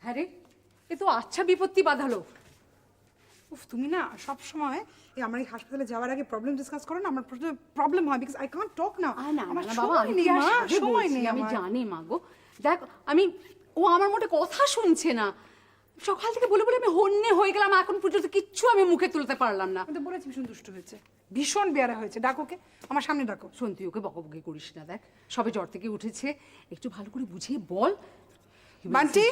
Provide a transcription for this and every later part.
হ্যাঁ রে, এ তো আচ্ছা বিপত্তি বাঁধালো। উফ, তুমি না সব সময় এই আমার এই হাসপাতালে যাওয়ার আগে প্রবলেম ডিসকাস করো না। আমার প্রবলেম হয় বিকজ আই কান্ট টক নাও। না আমার না বাবা, সময় আমি নেই কি আর মা, সাধে সময় বলছি? নেই আমি আমার। জানি মা গো, দেখ ও আমার মোটে কথা শুনছে না। সকাল থেকে বলে বলে আমি হন্যে হয়ে গেলাম, এখন পর্যন্ত কিচ্ছু আমি মুখে তুলতে পারলাম না। আমি তো বলেছি ভীষণ দুষ্ট হয়েছে, ভীষণ বেয়ারা হয়েছে। ডাকোকে, আমার সামনে ডাকো। শোন, তুই ওকে বকাবকি করিস না। দেখ সবে জ্বর থেকে উঠেছে, একটু ভালো করে বুঝিয়ে বল। বান্টি,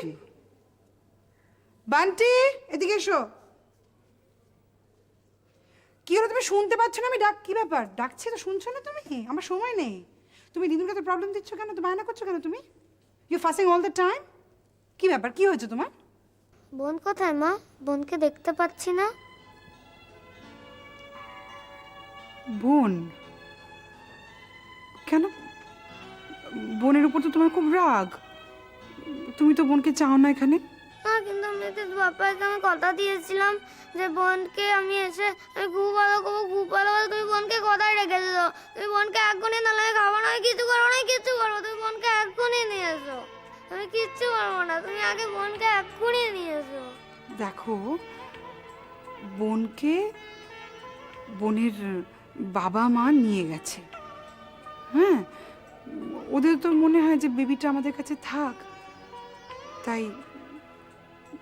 বান্টি এদিকে এসো। কি হলো, তুমি শুনতে পাচ্ছ না? আমি ডাক, কি ব্যাপার? ডাকছি তো, শুনছো না তুমি? আমার সময় নেই। তুমি দিদুনকে তো প্রবলেম দিচ্ছ কেন? তো বায়না করছো কেন তুমি? You fussing all the time. কি ব্যাপার, কি হয়েছে তোমার? বোন কোথায় মা? বোনকে দেখতে পাচ্ছি না। বোন? কেন? বোনের উপর তো তোমার খুব রাগ। তুমি তো বোনকে চাও না এখানে। না, কিন্তু বাবাকে আমি কথা দিয়েছিলাম যে বোনকে আমি এসে আমি খুব ভালো করবো, খুব ভালো করবো। তুমি বোনকে কথাই রেখে দিও। তুমি বোনকে এক্ষুনি, নাহলে আমি খাবো না, কিছু করবো না, কিছু করবো। তুমি বোনকে এক্ষুনি নিয়ে এসো। আমি কিচ্ছু করবো না, তুমি আগে বোনকে এক্ষুনি নিয়ে এসো। দেখো, বোনকে বোনের বাবা মা নিয়ে গেছে। হ্যাঁ, ওদের তো মনে হয় যে বেবিটা আমাদের কাছে থাক, তাই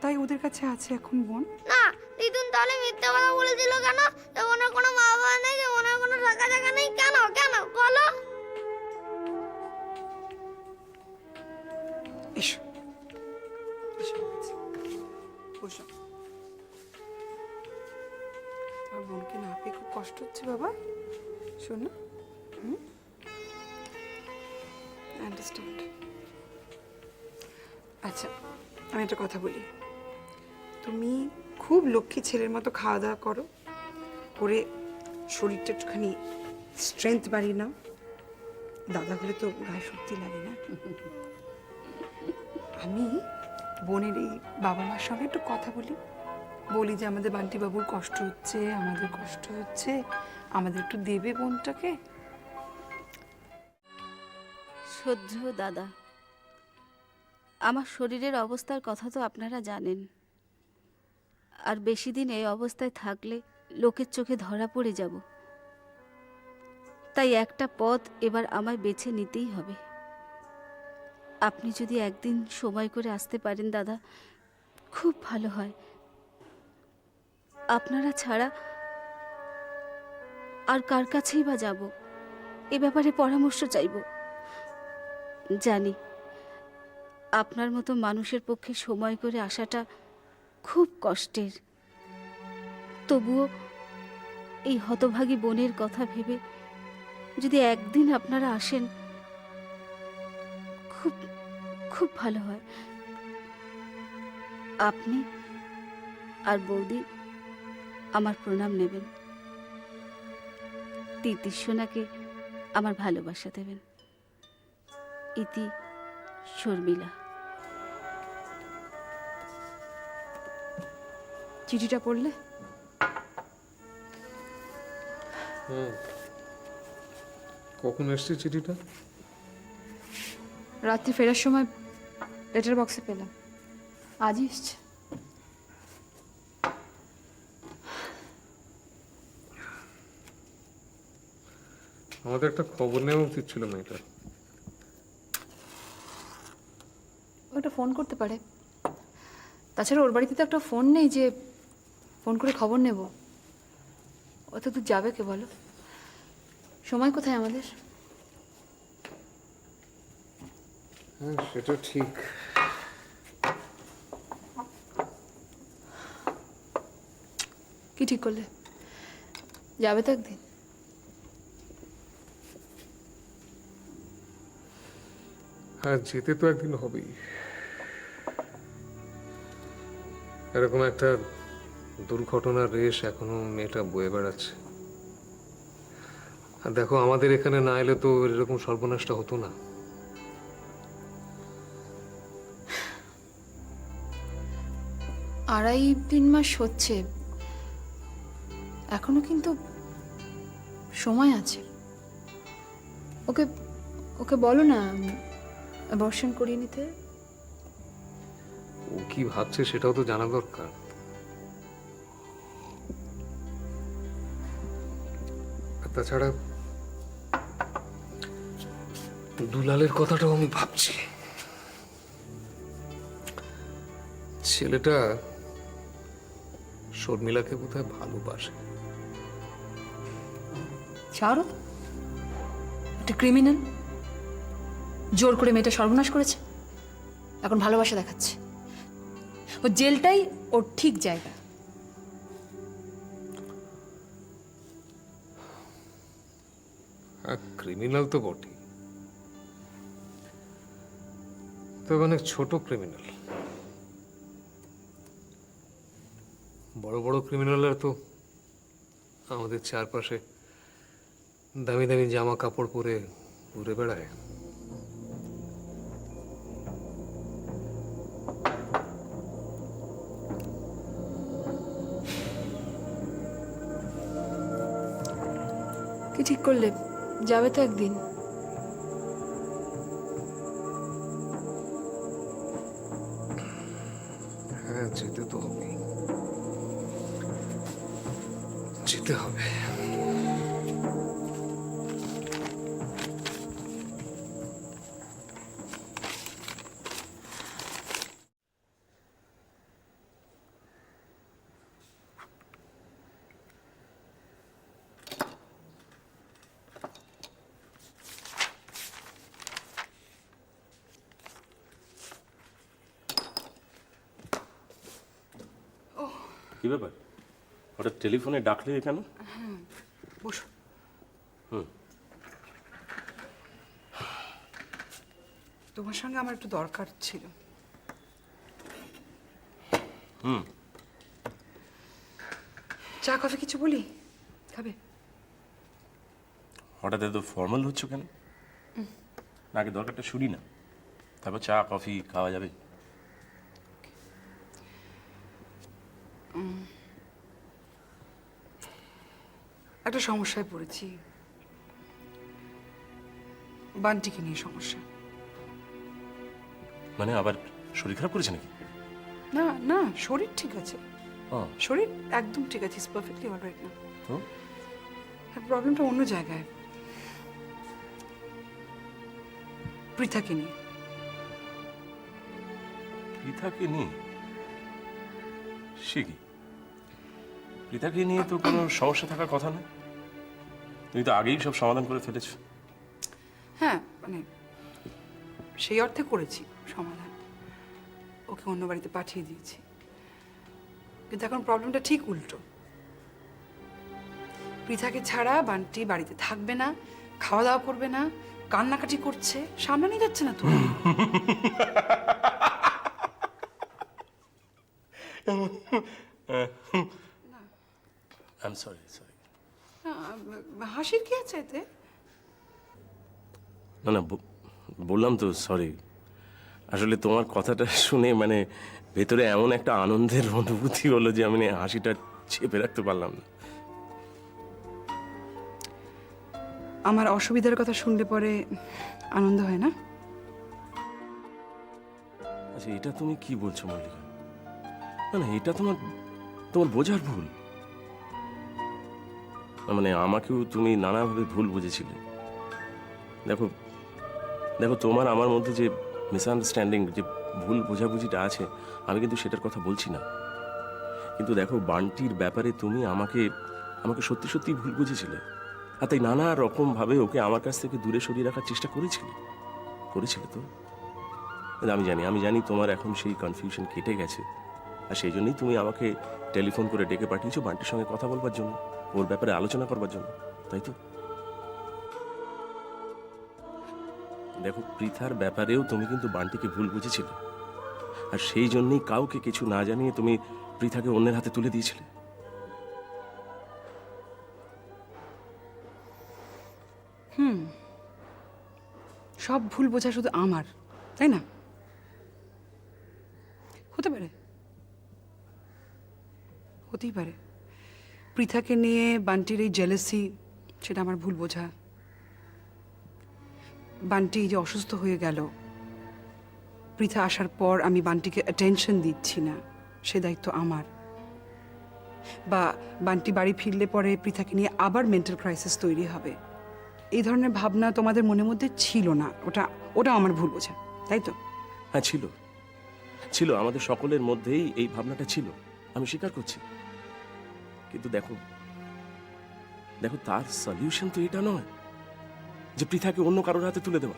তাই ওদের কাছে আছে এখন বোন। না, দিদুন তাহলে মিথ্যা কথা বলেছিল কেন? যে বোনের কোনো মা বাবা নেই, যে বোনের কোনো টাকা জায়গা নেই। কেন কেন বলো? এসো, এসো, বসো। আমার বোনকে না পেয়ে খুব কষ্ট হচ্ছে বাবা, শোনো। আন্ডারস্ট্যান্ড। আচ্ছা, আমি একটা কথা বলি। তুমি খুব লক্ষ্মী ছেলের মতো খাওয়া দাওয়া করো, করে শরীরটা একটুখানি স্ট্রেংথ বাড়িয়ে নাও। দাদা হলে তো গায়ে শক্তি লাগে না। আমি বোনের এই বাবা মার সঙ্গে একটু কথা বলি যে আমাদের বান্টি বাবুর কষ্ট হচ্ছে, আমাদের কষ্ট হচ্ছে, আমাদের একটু দেবে বোনটাকে। শ্রদ্ধেয় দাদা, আমার শরীরের অবস্থার কথা তো আপনারা জানেন। আর বেশি দিন এই অবস্থায় থাকলে লোকের চোখে ধরা পড়ে যাব। তাই একটা পথ এবার আমায় বেছে নিতেই হবে। আপনি যদি একদিন সময় করে আসতে পারেন দাদা, খুব ভালো হয়। আপনারা ছাড়া আর কার কাছেই বা যাব? এ ব্যাপারে পরামর্শ চাইব। জানি আপনার মতো মানুষের পক্ষে সময় করে আসাটা খুব কষ্টের। তবুও এই হতভাগী বোনের কথা ভেবে যদি একদিন আপনারা আসেন, খুব খুব ভালো হয়। আপনি আর বৌদি আমার প্রণাম নেবেন। তিতিশোনাকে আমার ভালোবাসা দেবেন। ইতি শর্মিলা। চিঠিটা পড়লে? কখন এসছে চিঠিটা? রাত্রি ফেরার সময় লেটার বক্সে পেলাম, আজই এসছে। আমাদের একটা খবর নেওয়া উচিত ছিল মেয়েটার। ওটা ফোন করতে পারে। তাছাড়া ওর বাড়িতে তো একটা ফোন নেই যে ফোন করে খবর নেব। অত দূর যাবে কে বলো? সময় কোথায় আমাদের? হ্যাঁ, সেটা ঠিক। কি ঠিক করলে? যাবে তো একদিন? হ্যাঁ, যেতে তো একদিন হবেই। এরকম একটা দুর্ঘটনার রেশ এখনো মেয়েটা বয়ে বেড়াচ্ছে। আর দেখো, আমাদের এখানে না এলে তো এরকম সর্বনাশটা হতো না। আড়াই 3 মাস হচ্ছে, এখনো কিন্তু সময় আছে। ওকে ওকে বলো না অ্যাবর্শন করিয়ে নিতে। ও কি ভাবছে সেটাও তো জানা দরকার। আর তাছাড়া দুলালের কথাটাও আমি ভাবছি। ছেলেটা শর্মিলাকে বোধহয় ভালোবাসে। ছাড়ো, একটা ক্রিমিনাল জোর করে মেয়েটা সর্বনাশ করেছে, এখন ভালোবাসা দেখাচ্ছে। ও জেলটাই ওর ঠিক জায়গা। হ্যাঁ, ক্রিমিনাল তো বটে, তবে অনেক ছোট ক্রিমিনাল। বড় বড় ক্রিমিনালরা তো আমাদের চারপাশে দামি দামি জামা কাপড় পরে ঘুরে বেড়ায়। কি ঠিক করলে? যাবে তো একদিন। হ্যাঁ, যেতে তো হবে, যেতে হবে। কি ব্যাপার, হঠাৎ টেলিফোনে ডাকলে কেন? বসো। তোমার সঙ্গে আমার একটু দরকার ছিল। চা কফি কিছু বলি? খাবে? হঠাৎ এত ফর্মাল হচ্ছ কেন? আগে দরকারটা শুনি না, তারপর চা কফি খাওয়া যাবে। একটা সমস্যায় পড়েছি, বান্টিকে নিয়ে সমস্যা। মানে আবার শরীর খারাপ করেছে নাকি? না না, শরীর ঠিক আছে, ও, শরীর একদম ঠিক আছে, ইজ পারফেক্টলি অলরাইট না। তো প্রবলেমটা অন্য জায়গায়, পৃথাকে নিয়ে। পৃথাকে নিয়ে? সে কি? পৃথাকে নিয়ে তো কোনো সমস্যা থাকার কথা না, তুমি তো আগেই সব সমাধান করে ফেলেছো। হ্যাঁ, মানে সেই অর্থে করেছি সমাধান, ওকে অন্য বাড়িতে পাঠিয়ে দিয়েছি। কিন্তু এখন প্রবলেমটা ঠিক উল্টো। পৃথাকে ছাড়া বান্টি বাড়িতে থাকবে না, খাওয়া দাওয়া করবে না, কান্নাকাটি করছে, সামলানো যাচ্ছে না তো। I am sorry. হাসির কি আছে এতে? না না, বললাম তো সরি। আসলে তোমার কথাটা শুনে মানে ভেতরে এমন একটা আনন্দের অনুভূতি হলো যে আমি হাসিটা চেপে রাখতে পারলাম না। আমার অসুবিধার কথা শুনলে পরে আনন্দ হয় না? আচ্ছা, এটা তুমি কি বলছো মল্লিকা? না না, এটা তোমার তোমার বোঝার ভুল। মানে আমাকেও তুমি নানাভাবে ভুল বুঝেছিলে। দেখো দেখো, তোমার আমার মধ্যে যে মিসআন্ডারস্ট্যান্ডিং, যে ভুল বোঝাবুঝিটা আছে, আমি কিন্তু সেটার কথা বলছি না। কিন্তু দেখো, বান্টির ব্যাপারে তুমি আমাকে আমাকে সত্যি সত্যি ভুল বুঝেছিলে, আর তাই নানা রকমভাবে ওকে আমার কাছ থেকে দূরে সরিয়ে রাখার চেষ্টা করেছিলে তো। আমি জানি তোমার এখন সেই কনফিউশন কেটে গেছে, আর সেই জন্যই তুমি আমাকে টেলিফোন করে ডেকে পাঠিয়েছো বান্টির সঙ্গে কথা বলবার জন্য, ওর ব্যাপারে আলোচনা করবার জন্য, তাই তো? দেখো, পৃথার ব্যাপারেও তুমি কিন্তু বান্টিকে ভুল বুঝেছিলে, আর সেই জন্যই কাউকে কিছু না জানিয়ে তুমি পৃথাকে অন্যের হাতে তুলে দিয়েছিলে। সব ভুল বোঝা শুধু আমার, তাই না? হতে পারে, হতেই পারে পৃথাকে নিয়ে বান্টির এই জেলাসি, সেটা আমার ভুল বোঝা। বান্টি যে অসুস্থ হয়ে গেল, পৃথা আসার পর আমি বান্টিকে অ্যাটেনশন দিচ্ছি না, সে দায়িত্ব আমার। বা বান্টি বাড়ি ফিরলে পরে পৃথাকে নিয়ে আবার মেন্টাল ক্রাইসিস তৈরি হবে, এই ধরনের ভাবনা তোমাদের মনের মধ্যে ছিল না। ওটা আমার ভুল বোঝা, তাই তো? হ্যাঁ ছিল, ছিল, আমাদের সকলের মধ্যেই এই ভাবনাটা ছিল, আমি স্বীকার করছি। কিন্তু দেখো দেখো তার সলিউশন তো এটা নয় যে পৃথাকে অন্য কারোর হাতে তুলে দেওয়া।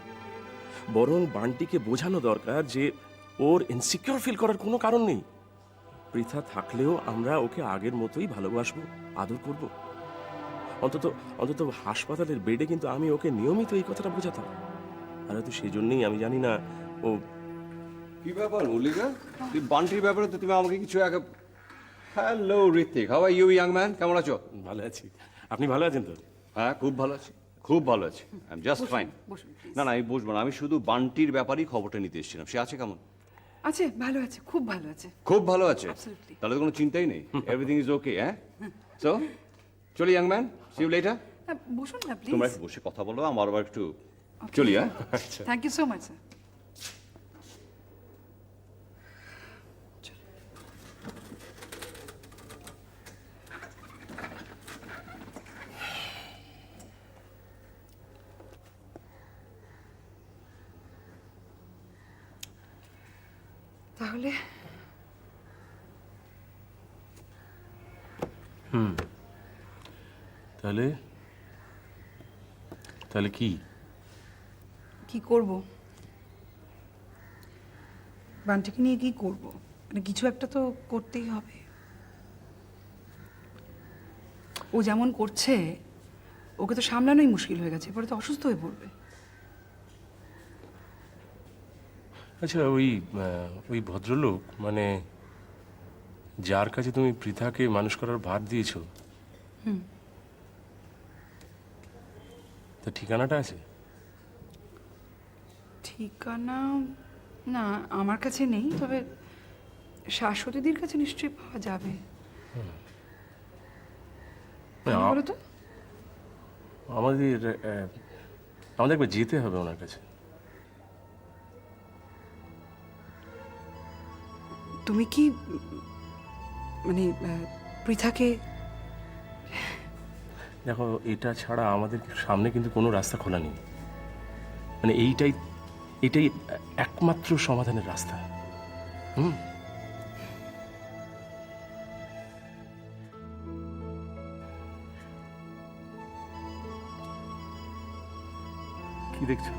বরং বান্টিকে বোঝানো দরকার যে ওর ইনসিকিউর ফিল করার কোনো কারণ নেই। পৃথা থাকলেও আমরা ওকে আগের মতোই ভালোবাসবো, আদর করব। অন্তত অন্তত হাসপাতালের বেডে কিন্তু আমি ওকে নিয়মিত এই কথাটা বোঝাতাম। আর হয়তো সেই জন্যই আমি জানি না ও। কি ব্যাপার মল্লিকা, তুই বান্টির ব্যাপারে তো তুমি আমাকে কিছু আগে। Hello Ritwik, how are you young man, কেমন আছো? ভালো আছি, আপনি ভালো আছেন তো? হ্যাঁ খুব ভালো আছি, খুব ভালো আছি, আই এম জাস্ট ফাইন। না না আমি বসবো না, আমি শুধু বান্টির ব্যাপারেই খবরটা নিতে এসেছিলাম। সে আছে কেমন? আছে, ভালো আছে, খুব ভালো আছে। খুব ভালো আছে? Absolutely. তাহলে তো কোনো চিন্তাই নেই, এভরিথিং ইজ ওকে। হ্যাঁ সো চলি young man, see you later. বসুন না তোমরা প্লিজ। একটু বসে কথা বলো, আমার আবার একটু চলি। হ্যাঁ thank you so much sir. তাহলে তাহলে তাহলে কি কি করব? বান্টিকে নিয়ে কি করব? মানে কিছু একটা তো করতেই হবে। ও যেমন করছে ওকে তো সামলানোই মুশকিল হয়ে গেছে, পরে তো অসুস্থ হয়ে পড়বে। আচ্ছা, ওই ভদ্রলোক, মানে যার কাছে তুমি পৃথাকে মানুষ করার ভার দিয়েছো, তার ঠিকানাটা আছে? ঠিকানা না আমার কাছে নেই, তবে শাশ্বতীদির কাছে নিশ্চয়ই পাওয়া যাবে। কেন বলো তো? আমাদের একবার যেতে হবে ওনার কাছে। তুমি কি মানে পৃথাকে? দেখো, এটা ছাড়া আমাদের সামনে কিন্তু কোনো রাস্তা খোলা নেই। মানে এটাই একমাত্র সমাধানের রাস্তা। কি দেখছো?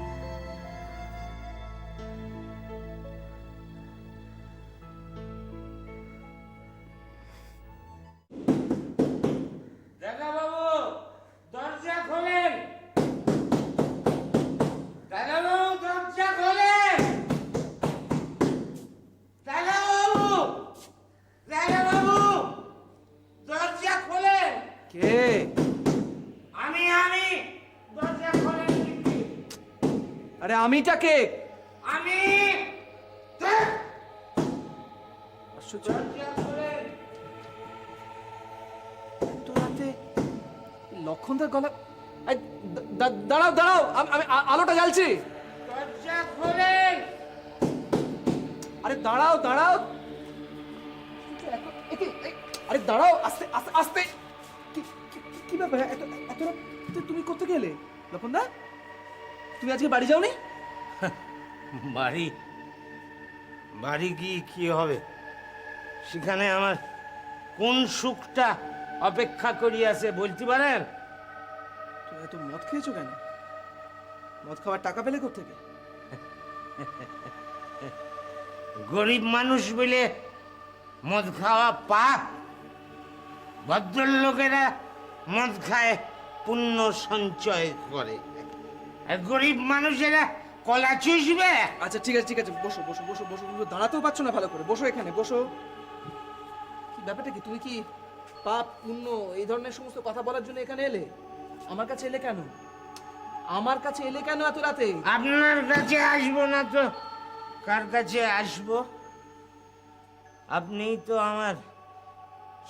আরে আমিটা কে? আমি তো রাতে লক্ষণদার গলা। এই, দাঁড়াও দাঁড়াও, আমি আলোটা জ্বালছি। দরজা খোলেন। আরে দাঁড়াও দাঁড়াও, আরে দাঁড়াও, আস্তে আস্তে আস্তে। কি ব্যাপার, এত এত রাতে তুমি কোথায় গেলে লক্ষণদা? তুমি আজকে বাড়ি যাওনি? বাড়ি কি হবে? সেখানে আমার কোন সুখটা অপেক্ষা করিয়াছে বলতে পারেন? তুমি এত মদ খেয়েছো কেন? মদ খাওয়ার টাকা পেলে কোত্থেকে? গরিব মানুষ বলে মদ খাওয়া পাপ। ভদ্রলোকেরা মদ খায় পুণ্য সঞ্চয় করে, আর গরিব মানুষেরা কলা চুষবে। আচ্ছা ঠিক আছে ঠিক আছে, বসো বসো বসো বসো। তুমি দাঁড়াতেও পারছো না ভালো করে, বসো এখানে বসো। কি ব্যাপারটা কি? তুমি কি পাপ পুণ্য এই ধরনের সমস্ত কথা বলার জন্য এখানে এলে? আমার কাছে এলে কেন? আমার কাছে এলে কেন এত রাতে? আপনার কাছে আসবো না তো কার কাছে আসবো? আপনিই তো আমার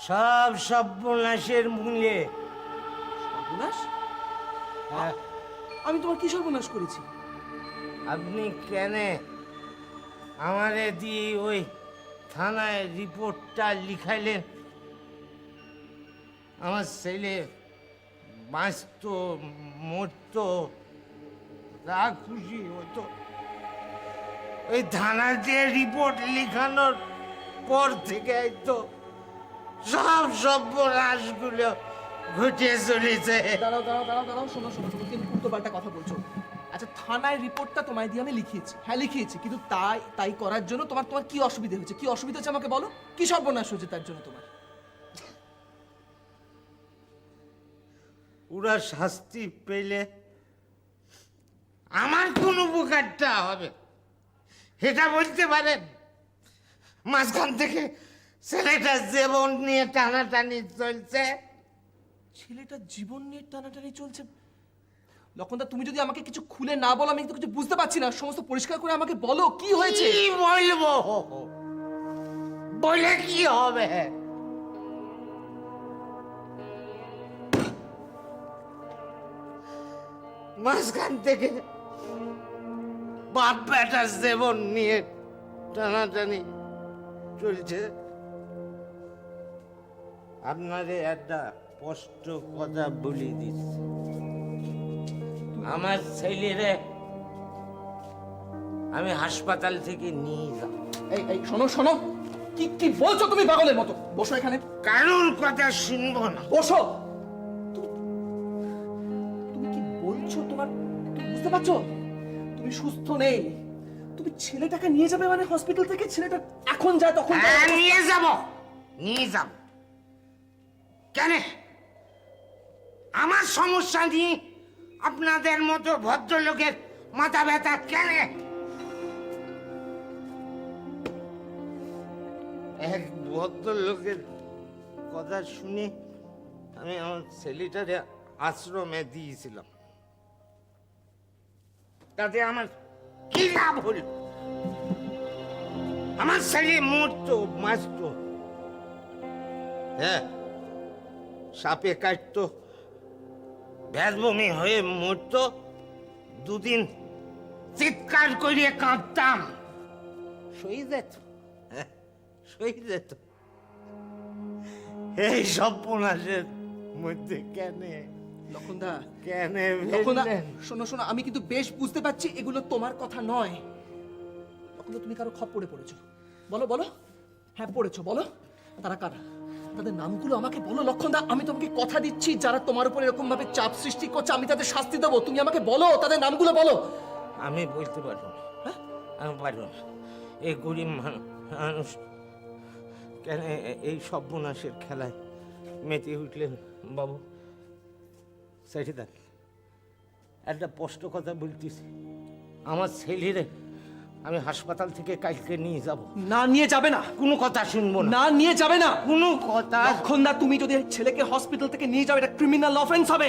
সব সর্বনাশের মূলে। সর্বনাশ? হ্যাঁ, আমি তোমার কি সর্বনাশ করেছি? আপনি কেন আমারে দিয়ে ওই থানায় রিপোর্টটা লিখাইলেন, আমার ছেলে বাঁচত মরত তা খুশি হতো। ওই থানাতে রিপোর্ট লিখানোর পর থেকে তো সব সর্বনাশগুলো ঘটে চলেছে। দাঁড়াও দাঁড়াও দাঁড়াও দাঁড়াও, শোনো শোনো, তুমি কিন্তু উল্টো পাল্টা কথা বলছো। আচ্ছা, থানায় রিপোর্টটা তোমায় দিয়ে আমি লিখিয়েছি, হ্যাঁ লিখিয়েছি, কিন্তু তাই করার জন্য তোমার কি অসুবিধা হয়েছে? কি অসুবিধা হচ্ছে আমাকে বলো, কি সর্বনাশ হয়েছে তার জন্য তোমার? ওরা শাস্তি পেলে আমার কোন উপকারটা হবে এটা বলতে পারেন? মাঝখান থেকে ছেলেটা জীবন নিয়ে টানাটানি চলছে। ছেলেটা জীবন নিয়ে টানাটানি চলছে? লক্ষণদা, তুমি যদি আমাকে কিছু খুলে না বলো আমি তো কিছু বুঝতে পারছি না। সমস্ত পরিষ্কার করে আমাকে বলো কি হয়েছে। কি বলবো, বলে কি হবে? মাঝখান থেকে বাপ বেটার জীবন নিয়ে টানাটানি চলছে। আপনারে একটা স্পষ্ট কথা বলে দিচ্ছি, আমার ছেলেরে আমি হাসপাতাল থেকে নিয়ে যাব। এই শোনো শোনো, কি বলছো তুমি পাগলের মতো? বসো এখানে। কারোর কথা শুনবো না। বসো। তুমি কি বলছো? তুমি বুঝতে পারছো তুমি সুস্থ নেই? তুমি ছেলেটাকে নিয়ে যাবে মানে হসপিটাল থেকে? ছেলেটা এখন যায় তখন যায়? হ্যাঁ, নিয়ে যাব। কেন? আমার সমস্যা নিয়ে আপনাদের মতো ভদ্রলোকের মাথা ব্যথা কেন? এক ভদ্রলোকের কথা শুনে আমি আমার ছেলেটারে আশ্রমে দিয়েছিলাম, তাতে আমার কি লাভ হল? আমার ছেলে মরতো বাঁচতো, হ্যাঁ সাপে কাটতো, ব্যাধবমি হয়ে মরতো, দুদিন চিৎকার করে কাঁদতাম, সই যেত, সই যেত। এই সর্বনাশের মধ্যে কেন লক্ষণদা, কেন লক্ষণদা, ফেললেন? শোনো শোনো, আমি কিন্তু বেশ বুঝতে পারছি এগুলো তোমার কথা নয়। লক্ষণদা, তুমি কারো খপ্পরে পড়েছো? বলো বলো। হ্যাঁ পড়েছো, বলো। তারা কারা? তাদের নামগুলো আমাকে বলো লক্ষণদা। আমি তোমাকে কথা দিচ্ছি, যারা তোমার উপর এরকম ভাবে চাপ সৃষ্টি করছে আমি তাদের শাস্তি দেবো। তুমি আমাকে বলো, তাদের নামগুলো বলো। আমি বলতে পারবো না, হ্যাঁ? আমি পারবো না। এই গরিব মানুষ কেন এই সর্বনাশের খেলায় মেতে উঠলেন? বাবু সেটি দেখ, একটা স্পষ্ট কথা বলতেছি, আমার ছেলেরে আমি হাসপাতাল থেকে কালকে নিয়ে যাব। না, নিয়ে যাবে না। কোনো কথা শুনবো না। না, নিয়ে যাবে না। কোনো কথা। লক্ষণদা, তুমি যদি ছেলেকে হসপিটাল থেকে নিয়ে যাও এটা ক্রিমিনাল অফেন্স হবে।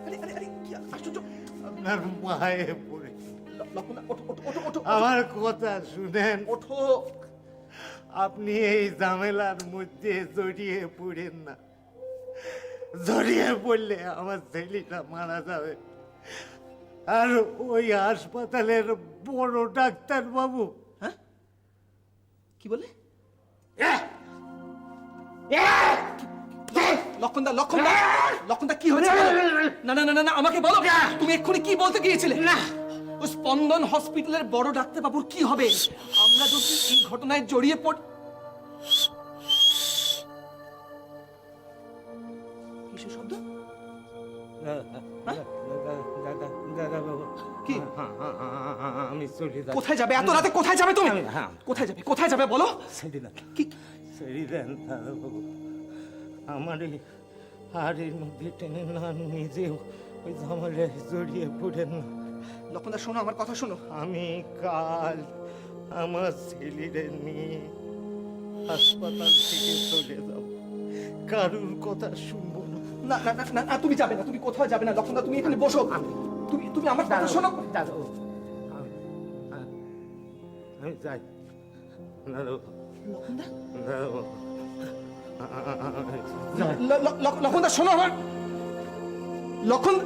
আরে আরে আরে, কি আশ্চর্য! আপনার পায়ে পড়ে লক্ষণদা, ওঠো ওঠো ওঠো ওঠো। আমার কথা শুনেন। ওঠো। আপনি এই ঝামেলার মধ্যে জড়িয়ে পড়েন না। জড়িয়ে পড়লে আমার ছেলেটা মারা যাবে। আর ওই হাসপাতালের বড় ডাক্তার বাবু, হ্যাঁ কি বলে? লক্ষণদা, লক্ষণদা, লক্ষণদা, কি হয়েছে? না না না না, আমাকে বলো, তুমি এক্ষুনি কি বলতে গিয়েছিলে? না, ওই স্পন্দন হসপিটালের বড় ডাক্তার বাবুর কি হবে? আমরা যদি এই ঘটনায় জড়িয়ে পড়। কিসের শব্দ? দাদা বাবু, কি? আমি চলে যাচ্ছি। কোথায় যাবে এত রাতে? কোথায় যাবে তুমি? হ্যাঁ। কোথায় যাবে? কোথায় যাবে বলো? ছেড়ে দেন, কি? ছেড়ে দেন দাদা বাবু। আমার আর এর মধ্যে টেনে না নিজেও ওই ঝামেলায় জড়িয়ে পড়েন না। লক্ষণদা শোনো, আমার কথা শোনো। আমি কাল আমার ছেলেরে নিয়ে হাসপাতাল থেকে চলে যাব, কারুর কথা শুনবো না। না না না না না, তুমি যাবে না, তুমি কোথাও যাবে না। লক্ষণদা, তুমি এখানে বসো। তুমি আমার কথা শোনো। দাদা, আমি যাই। দাদা, লক্ষণদা, দাদা, লক্ষণদা শোনো আমার। লক্ষণ